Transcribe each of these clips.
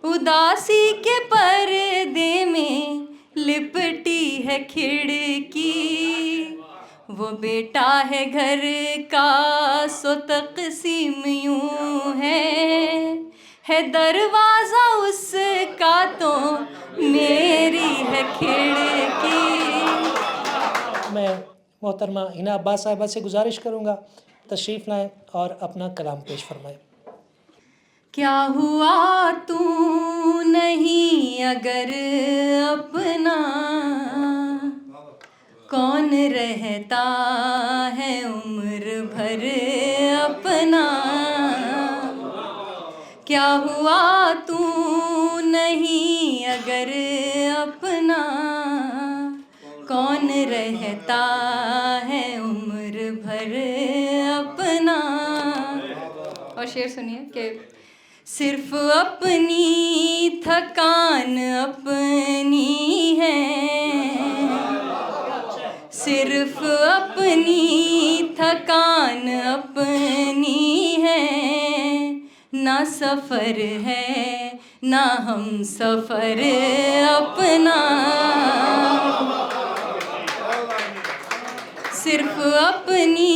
उदासी के पर्दे में लिपटी है खिड़की, वो बेटा है घर का सो तक़सीम यूं है दरवाज़ा उसका तो मेरी है खिड़की। मैं मोहतरमा हिना अब्बास साहिबा से गुजारिश करूँगा तशरीफ़ लाएँ और अपना कलाम पेश फरमाएँ। क्या हुआ तू नहीं अगर अपना, कौन रहता है उम्र भर अपना। क्या हुआ तू नहीं अगर अपना, कौन रहता है उम्र भर अपना। और शेर सुनिए कि सिर्फ अपनी थकान अपनी है, सिर्फ अपनी थकान अपनी है, ना सफ़र है ना हम सफ़र अपना। सिर्फ अपनी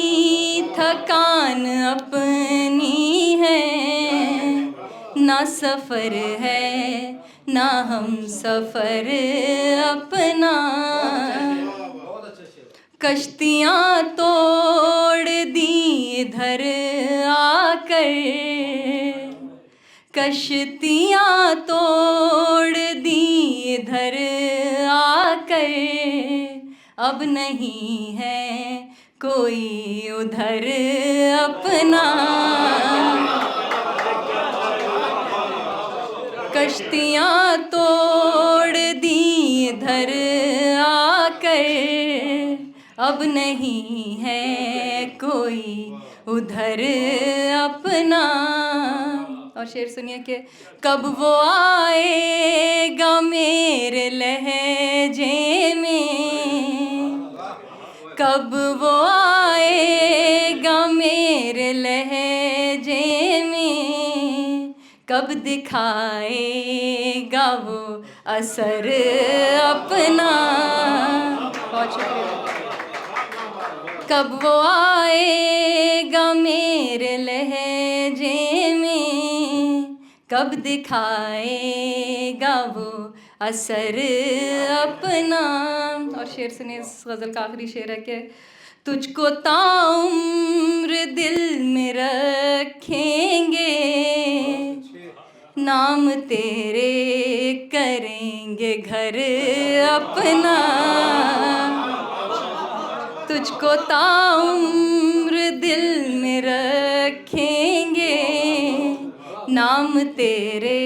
थकान अपनी है, ना सफ़र है ना हम सफ़र अपना। कश्तियाँ तोड़ दी इधर आकर, कश्तियाँ तोड़ दी इधर आकर, अब नहीं है कोई उधर अपना। कश्तियाँ तोड़ दी इधर आकर, अब नहीं है कोई उधर अपना। और शेर सुनिए कि कब वो आएगा मेरे लहजे में, कब वो आएगा मेरे लहजे में, कब दिखाएगा वो असर अपना। बहुत शुक्रिया। कब वो आएगा मेरे लहजे में, कब दिखाएगा वो असर अपना। और शेर सुनिए, इस गज़ल का आखिरी शेर है कि तुझको ताउम्र दिल में रखेंगे, नाम तेरे करेंगे घर अपना। तुझको ताउम्र दिल में रखेंगे, नाम तेरे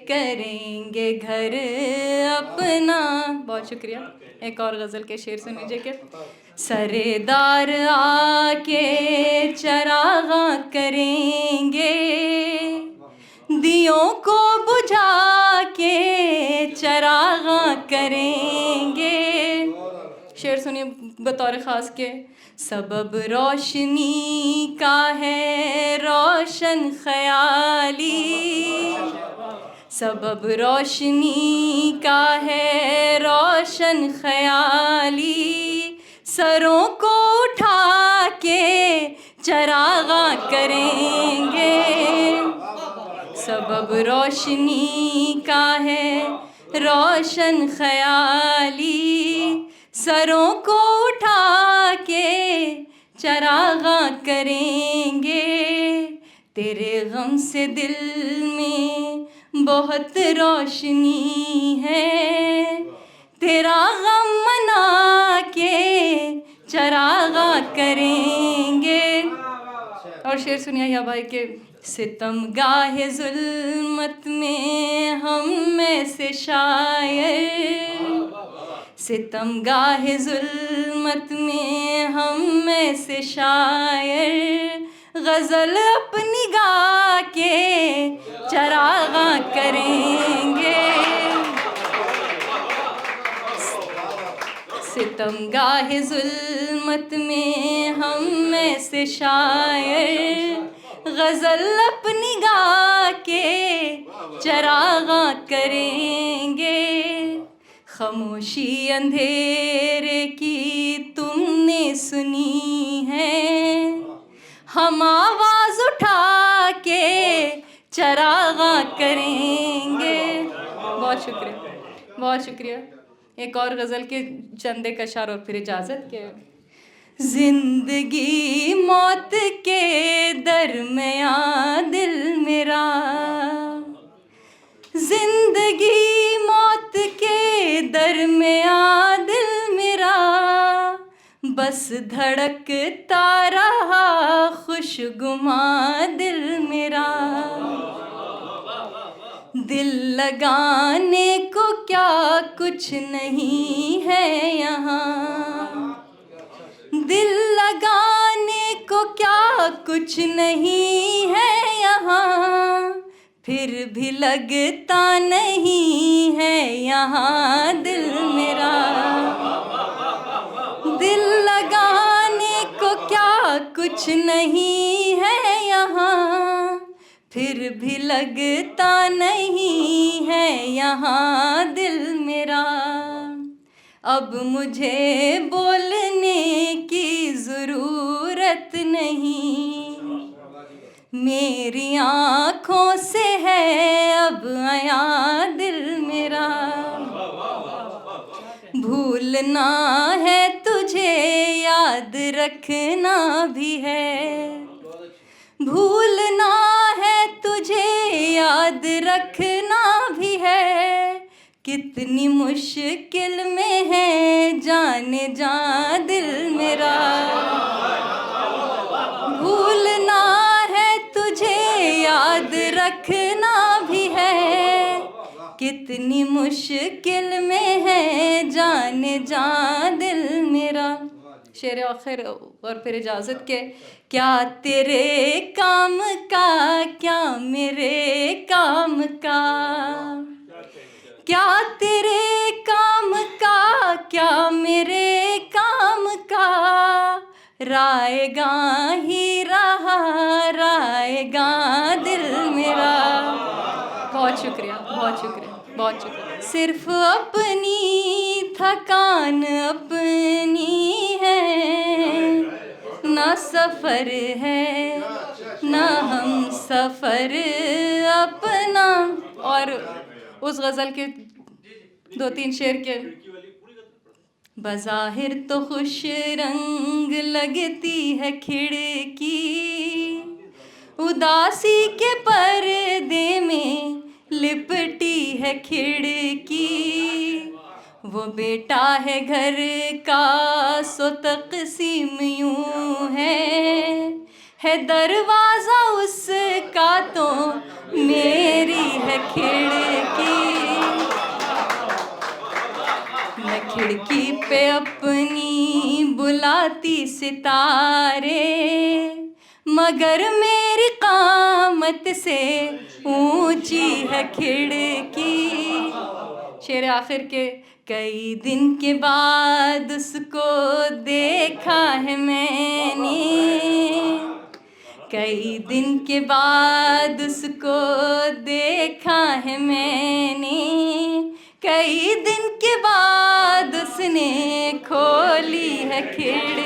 करेंगे घर अपना। बहुत शुक्रिया। एक और गज़ल के शेर सुन लीजिए कि सरेदार आके चरागा करेंगे, दियों को बुझा के चरागा करेंगे। शेर सुनिए बतौर ख़ास के सबब रोशनी का है रोशन ख़याली, सबब रोशनी का है रोशन ख़याली, सरों को उठा के चरागा करेंगे। सबब रोशनी का है रोशन ख़याली, सरों को उठा के चरागा करेंगे। तेरे गम से दिल में बहुत रोशनी है, तेरा गम मना के चरागा करेंगे। और शेर सुनिए या भाई के सितम गाहे जुल्मत में हम में से शायर, सितम गाहे जुल्मत में हम में से शायर, गज़ल अपनी गा के चरागा करेंगे। सितम गाहे जुल्मत में हम में से शायर, गज़ल अपनी गा के चरागा करेंगे। खामोशी अंधेरे की तुमने सुनी है, हम आवाज उठा के चरागा करेंगे। बहुत शुक्रिया, बहुत शुक्रिया। एक और गज़ल के चंदे कशार और फिर इजाज़त के। जिंदगी मौत के दरमियां दिल मेरा, जिंदगी मौत के दरमियां दिल मेरा, बस धड़कता रहा खुशगुमा दिल मेरा। दिल लगाने को क्या कुछ नहीं है यहाँ, दिल लगाने को क्या कुछ नहीं है यहाँ, फिर भी लगता नहीं है यहाँ दिल मेरा। दिल लगाने को क्या कुछ नहीं है यहाँ, फिर भी लगता नहीं है यहाँ दिल मेरा। अब मुझे बोलने की ज़रूरत नहीं, मेरी आँखों से है अब आया दिल मेरा। भूलना है तुझे याद रखना भी है, भूलना है तुझे याद रखना भी है। कितनी मुश्किल में है जाने जा दिल मेरा। भूलना है तुझे याद रखना भी है, कितनी मुश्किल में है जाने जा दिल मेरा। शेर आखिर और फिर इजाज़त के। क्या तेरे काम का क्या मेरे काम का, क्या तेरे काम का क्या मेरे काम का, राएगा ही रहा राएगा दिल मेरा। बहुत शुक्रिया, बहुत शुक्रिया, बहुत शुक्रिया। सिर्फ अपनी थकान अपनी है, ना सफ़र है ना हम सफ़र अपना। और उस गज़ल के 2-3 शेर के। बज़ाहिर तो खुश रंग लगती है खिड़की, उदासी के पर्दे में लिपटी है खिड़की। वो बेटा है घर का सो तक़सीम यूं है दरवाज़ा उसका तो मेरी है खिड़की। मैं खिड़की पे अपनी बुलाती सितारे, मगर मेरी कामत से ऊंची है खिड़की। शेर आखिर के। कई दिन के बाद उसको देखा है मैंने, कई दिन के बाद उसको देखा है मैंने, कई दिन के बाद उसने खोली है खिड़की।